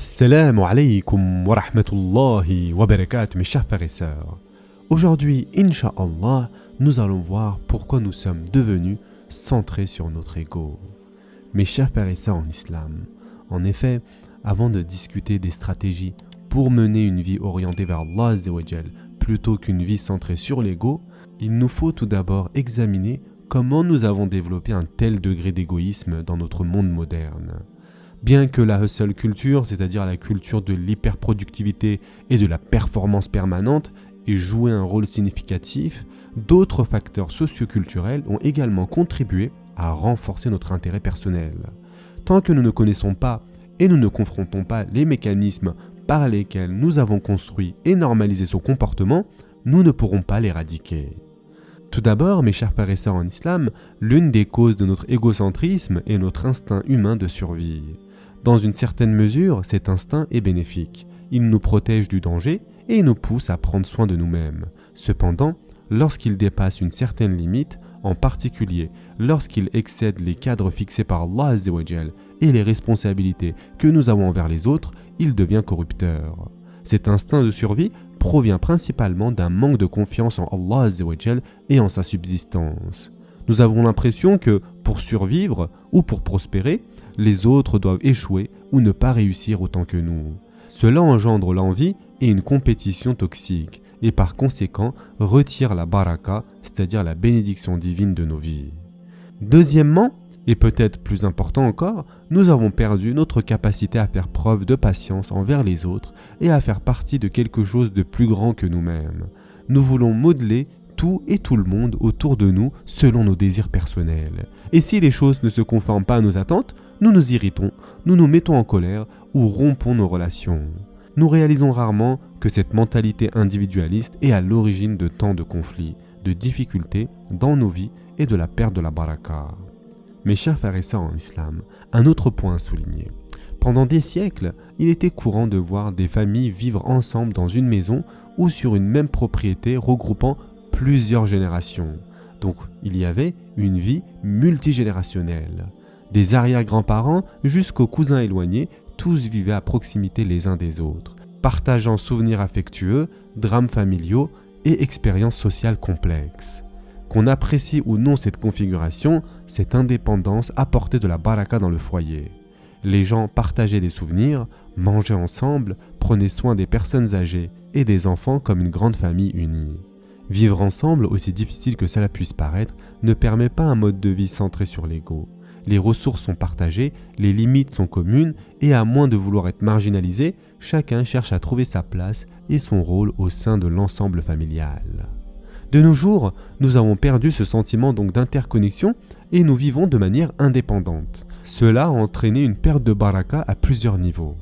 Assalamu alaikum wa rahmatullahi wa barakatuh, mes chers frères et sœurs. Aujourd'hui, Inch'Allah, nous allons voir pourquoi nous sommes devenus centrés sur notre ego. Mes chers frères et sœurs en islam, en effet, avant de discuter des stratégies pour mener une vie orientée vers Allah Azzawajal plutôt qu'une vie centrée sur l'ego, il nous faut tout d'abord examiner comment nous avons développé un tel degré d'égoïsme dans notre monde moderne. Bien que la hustle culture, c'est-à-dire la culture de l'hyperproductivité et de la performance permanente, ait joué un rôle significatif, d'autres facteurs socioculturels ont également contribué à renforcer notre intérêt personnel. Tant que nous ne connaissons pas et nous ne confrontons pas les mécanismes par lesquels nous avons construit et normalisé ce comportement, nous ne pourrons pas l'éradiquer. Tout d'abord, mes chers frères et sœurs en islam, l'une des causes de notre égocentrisme est notre instinct humain de survie. Dans une certaine mesure, cet instinct est bénéfique. Il nous protège du danger et nous pousse à prendre soin de nous-mêmes. Cependant, lorsqu'il dépasse une certaine limite, en particulier lorsqu'il excède les cadres fixés par Allah Azzawajal et les responsabilités que nous avons envers les autres, il devient corrupteur. Cet instinct de survie provient principalement d'un manque de confiance en Allah Azzawajal et en sa subsistance. Nous avons l'impression que, pour survivre ou pour prospérer, les autres doivent échouer ou ne pas réussir autant que nous. Cela engendre l'envie et une compétition toxique, et par conséquent retire la baraka, c'est-à-dire la bénédiction divine de nos vies. Deuxièmement, et peut-être plus important encore, nous avons perdu notre capacité à faire preuve de patience envers les autres et à faire partie de quelque chose de plus grand que nous-mêmes. Nous voulons modeler tout et tout le monde autour de nous selon nos désirs personnels. Et si les choses ne se conforment pas à nos attentes, nous nous irritons, nous nous mettons en colère ou rompons nos relations. Nous réalisons rarement que cette mentalité individualiste est à l'origine de tant de conflits, de difficultés dans nos vies et de la perte de la baraka. Mes chers frères et sœurs en islam, un autre point à souligner. Pendant des siècles, il était courant de voir des familles vivre ensemble dans une maison ou sur une même propriété regroupant plusieurs générations. Donc, il y avait une vie multigénérationnelle. Des arrière-grands-parents jusqu'aux cousins éloignés, tous vivaient à proximité les uns des autres, partageant souvenirs affectueux, drames familiaux et expériences sociales complexes. Qu'on apprécie ou non cette configuration, cette indépendance apportait de la baraka dans le foyer. Les gens partageaient des souvenirs, mangeaient ensemble, prenaient soin des personnes âgées et des enfants comme une grande famille unie. Vivre ensemble, aussi difficile que cela puisse paraître, ne permet pas un mode de vie centré sur l'ego. Les ressources sont partagées, les limites sont communes et à moins de vouloir être marginalisé, chacun cherche à trouver sa place et son rôle au sein de l'ensemble familial. De nos jours, nous avons perdu ce sentiment donc d'interconnexion et nous vivons de manière indépendante. Cela a entraîné une perte de baraka à plusieurs niveaux.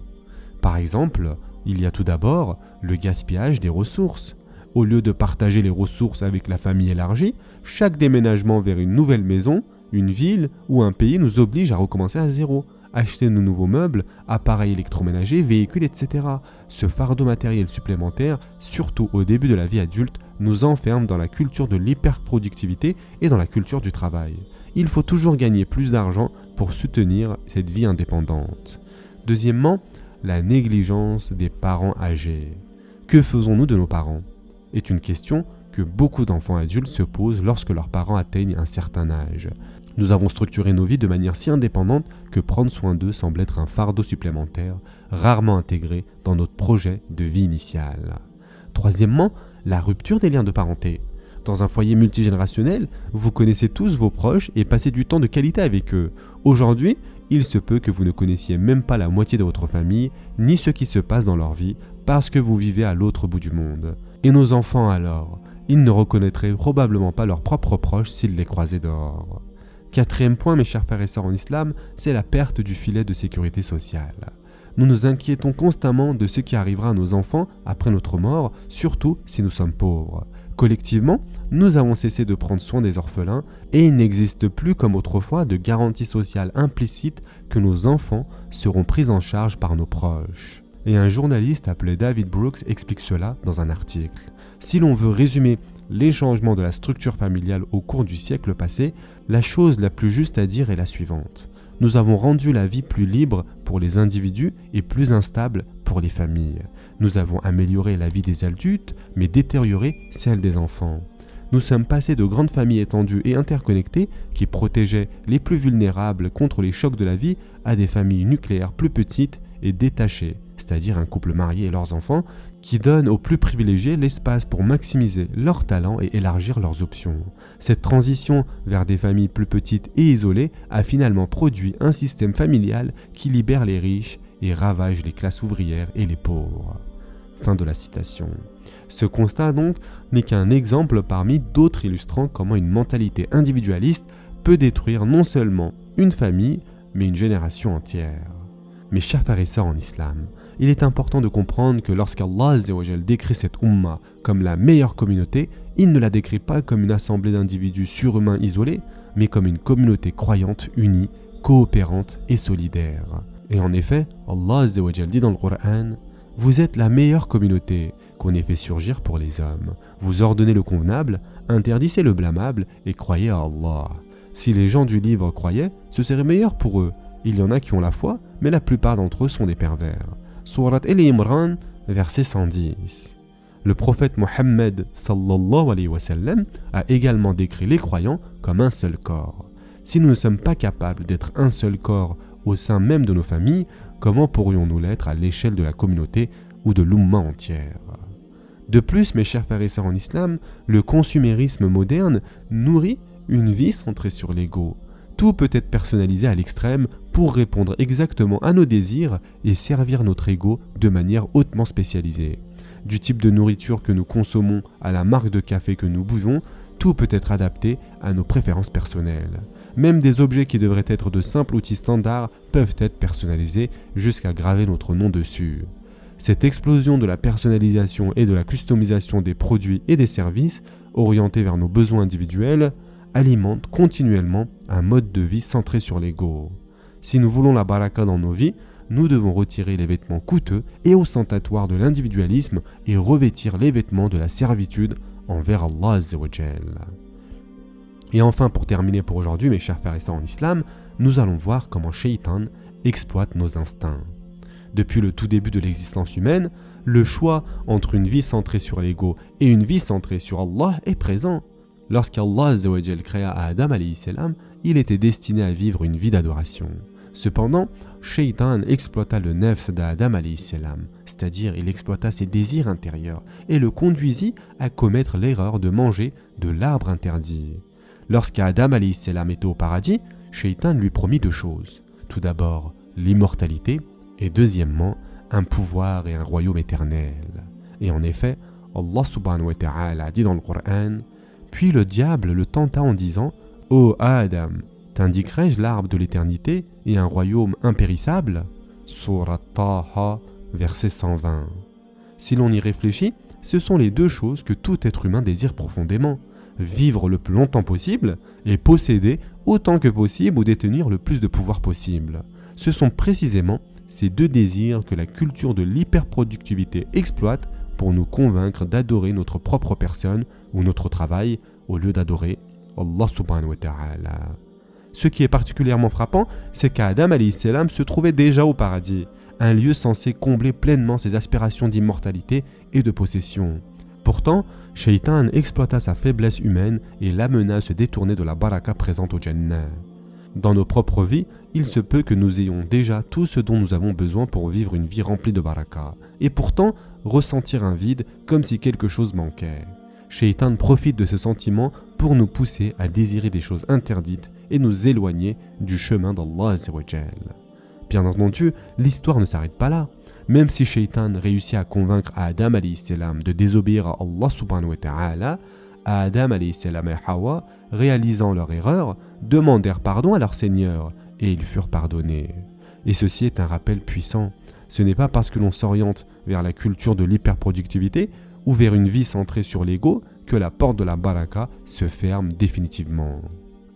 Par exemple, il y a tout d'abord le gaspillage des ressources. Au lieu de partager les ressources avec la famille élargie, chaque déménagement vers une nouvelle maison, une ville ou un pays nous oblige à recommencer à zéro. Acheter de nouveaux meubles, appareils électroménagers, véhicules, etc. Ce fardeau matériel supplémentaire, surtout au début de la vie adulte, nous enferme dans la culture de l'hyperproductivité et dans la culture du travail. Il faut toujours gagner plus d'argent pour soutenir cette vie indépendante. Deuxièmement, la négligence des parents âgés. Que faisons-nous de nos parents ? Est une question que beaucoup d'enfants adultes se posent lorsque leurs parents atteignent un certain âge. Nous avons structuré nos vies de manière si indépendante que prendre soin d'eux semble être un fardeau supplémentaire, rarement intégré dans notre projet de vie initial. Troisièmement, la rupture des liens de parenté. Dans un foyer multigénérationnel, vous connaissez tous vos proches et passez du temps de qualité avec eux. Aujourd'hui, il se peut que vous ne connaissiez même pas la moitié de votre famille, ni ce qui se passe dans leur vie, parce que vous vivez à l'autre bout du monde. Et nos enfants alors ? Ils ne reconnaîtraient probablement pas leurs propres proches s'ils les croisaient dehors. Quatrième point, mes chers frères et sœurs en islam, c'est la perte du filet de sécurité sociale. Nous nous inquiétons constamment de ce qui arrivera à nos enfants après notre mort, surtout si nous sommes pauvres. Collectivement, nous avons cessé de prendre soin des orphelins et il n'existe plus comme autrefois de garantie sociale implicite que nos enfants seront pris en charge par nos proches. Et un journaliste appelé David Brooks explique cela dans un article. Si l'on veut résumer les changements de la structure familiale au cours du siècle passé, la chose la plus juste à dire est la suivante. nous avons rendu la vie plus libre pour les individus et plus instable pour les familles. Nous avons amélioré la vie des adultes, mais détérioré celle des enfants. Nous sommes passés de grandes familles étendues et interconnectées qui protégeaient les plus vulnérables contre les chocs de la vie à des familles nucléaires plus petites et détachées, c'est-à-dire un couple marié et leurs enfants, qui donnent aux plus privilégiés l'espace pour maximiser leurs talents et élargir leurs options. Cette transition vers des familles plus petites et isolées a finalement produit un système familial qui libère les riches et ravage les classes ouvrières et les pauvres. Fin de la citation. Ce constat donc n'est qu'un exemple parmi d'autres illustrant comment une mentalité individualiste peut détruire non seulement une famille, mais une génération entière. Mes chers frères et sœurs en islam, il est important de comprendre que lorsqu'Allah Azza wa Jal décrit cette Ummah comme la meilleure communauté, il ne la décrit pas comme une assemblée d'individus surhumains isolés, mais comme une communauté croyante, unie, coopérante et solidaire. Et en effet, Allah Azza wa Jal dit dans le Coran: « Vous êtes la meilleure communauté qu'on ait fait surgir pour les hommes. Vous ordonnez le convenable, interdissez le blâmable et croyez à Allah. Si les gens du livre croyaient, ce serait meilleur pour eux. Il y en a qui ont la foi, mais la plupart d'entre eux sont des pervers. » Surat Al-Imran, verset 110. Le prophète Mohammed sallallahu alayhi wa sallam a également décrit les croyants comme un seul corps. Si nous ne sommes pas capables d'être un seul corps au sein même de nos familles, comment pourrions-nous l'être à l'échelle de la communauté ou de l'Ummah entière? De plus, mes chers frères et sœurs en islam, le consumérisme moderne nourrit une vie centrée sur l'ego. Tout peut être personnalisé à l'extrême pour répondre exactement à nos désirs et servir notre ego de manière hautement spécialisée. Du type de nourriture que nous consommons à la marque de café que nous buvons, tout peut être adapté à nos préférences personnelles. Même des objets qui devraient être de simples outils standards peuvent être personnalisés jusqu'à graver notre nom dessus. Cette explosion de la personnalisation et de la customisation des produits et des services orientés vers nos besoins individuels alimente continuellement un mode de vie centré sur l'ego. Si nous voulons la baraka dans nos vies, nous devons retirer les vêtements coûteux et ostentatoires de l'individualisme et revêtir les vêtements de la servitude envers Allah Azza wa Jal. Et enfin, pour terminer pour aujourd'hui, mes chers frères et sœurs en islam, nous allons voir comment Shaitan exploite nos instincts. Depuis le tout début de l'existence humaine, le choix entre une vie centrée sur l'ego et une vie centrée sur Allah est présent. Lorsqu'Allah Azza wa Jal créa Adam alayhi salam, il était destiné à vivre une vie d'adoration. Cependant, Shaitan exploita le nefs d'Adam alayhi salam, c'est-à-dire il exploita ses désirs intérieurs et le conduisit à commettre l'erreur de manger de l'arbre interdit. Lorsqu'Adam alayhi salam était au paradis, Shaitan lui promit deux choses. Tout d'abord, l'immortalité et deuxièmement, un pouvoir et un royaume éternel. Et en effet, Allah subhanahu wa ta'ala a dit dans le Coran: puis le diable le tenta en disant: « Ô Adam, t'indiquerai-je l'arbre de l'éternité et un royaume impérissable ?» Surat Taha, verset 120. Si l'on y réfléchit, ce sont les deux choses que tout être humain désire profondément: vivre le plus longtemps possible et posséder autant que possible ou détenir le plus de pouvoir possible. Ce sont précisément ces deux désirs que la culture de l'hyperproductivité exploite pour nous convaincre d'adorer notre propre personne ou notre travail au lieu d'adorer Allah subhanahu wa ta'ala. Ce qui est particulièrement frappant, c'est qu'Adam alayhi salam se trouvait déjà au paradis, un lieu censé combler pleinement ses aspirations d'immortalité et de possession. Pourtant, Shaitan exploita sa faiblesse humaine et l'amena à se détourner de la baraka présente au Jannah. Dans nos propres vies, il se peut que nous ayons déjà tout ce dont nous avons besoin pour vivre une vie remplie de baraka, et pourtant ressentir un vide comme si quelque chose manquait. Shaitan profite de ce sentiment pour nous pousser à désirer des choses interdites et nous éloigner du chemin d'Allah Azza wa Jal. Bien entendu, l'histoire ne s'arrête pas là. Même si Shaitan réussit à convaincre Adam alayhi salam de désobéir à Allah subhanahu wa ta'ala, Adam alayhi salam et Hawa, réalisant leur erreur, demandèrent pardon à leur Seigneur et ils furent pardonnés. Et ceci est un rappel puissant. Ce n'est pas parce que l'on s'oriente vers la culture de l'hyperproductivité ou vers une vie centrée sur l'ego que la porte de la baraka se ferme définitivement.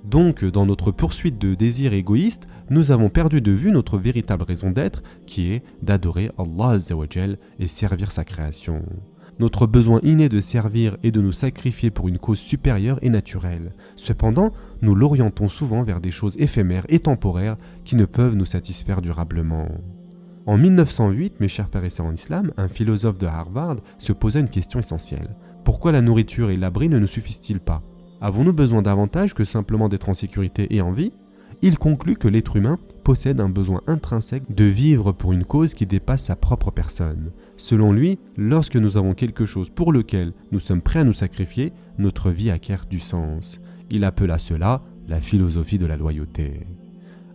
Donc, dans notre poursuite de désirs égoïstes, nous avons perdu de vue notre véritable raison d'être qui est d'adorer Allah Azza wa Jal et servir sa création. Notre besoin inné de servir et de nous sacrifier pour une cause supérieure est naturel. Cependant, nous l'orientons souvent vers des choses éphémères et temporaires qui ne peuvent nous satisfaire durablement. En 1908, mes chers frères et sœurs en islam, un philosophe de Harvard se posa une question essentielle. Pourquoi la nourriture et l'abri ne nous suffisent-ils pas? Avons-nous besoin davantage que simplement d'être en sécurité et en vie? Il conclut que l'être humain possède un besoin intrinsèque de vivre pour une cause qui dépasse sa propre personne. Selon lui, lorsque nous avons quelque chose pour lequel nous sommes prêts à nous sacrifier, notre vie acquiert du sens. Il appela cela la philosophie de la loyauté.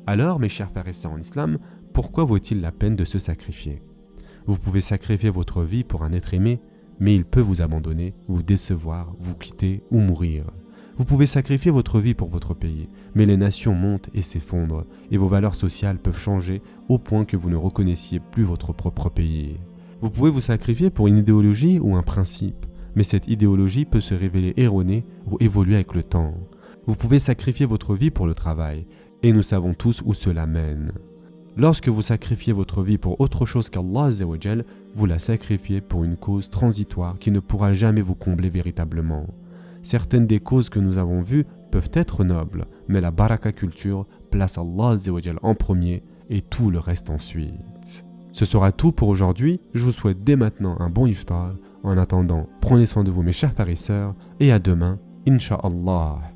Alors, mes chers frères et sœurs en islam, pourquoi vaut-il la peine de se sacrifier? Vous pouvez sacrifier votre vie pour un être aimé, mais il peut vous abandonner, vous décevoir, vous quitter ou mourir. Vous pouvez sacrifier votre vie pour votre pays, mais les nations montent et s'effondrent, et vos valeurs sociales peuvent changer au point que vous ne reconnaissiez plus votre propre pays. Vous pouvez vous sacrifier pour une idéologie ou un principe, mais cette idéologie peut se révéler erronée ou évoluer avec le temps. Vous pouvez sacrifier votre vie pour le travail, et nous savons tous où cela mène. Lorsque vous sacrifiez votre vie pour autre chose qu'Allah Azzawajal, vous la sacrifiez pour une cause transitoire qui ne pourra jamais vous combler véritablement. Certaines des causes que nous avons vues peuvent être nobles, mais la baraka culture place Allah Azzawajal en premier et tout le reste ensuite. Ce sera tout pour aujourd'hui. Je vous souhaite dès maintenant un bon iftar. En attendant, prenez soin de vous mes chers frères et sœurs et à demain, Inch'Allah.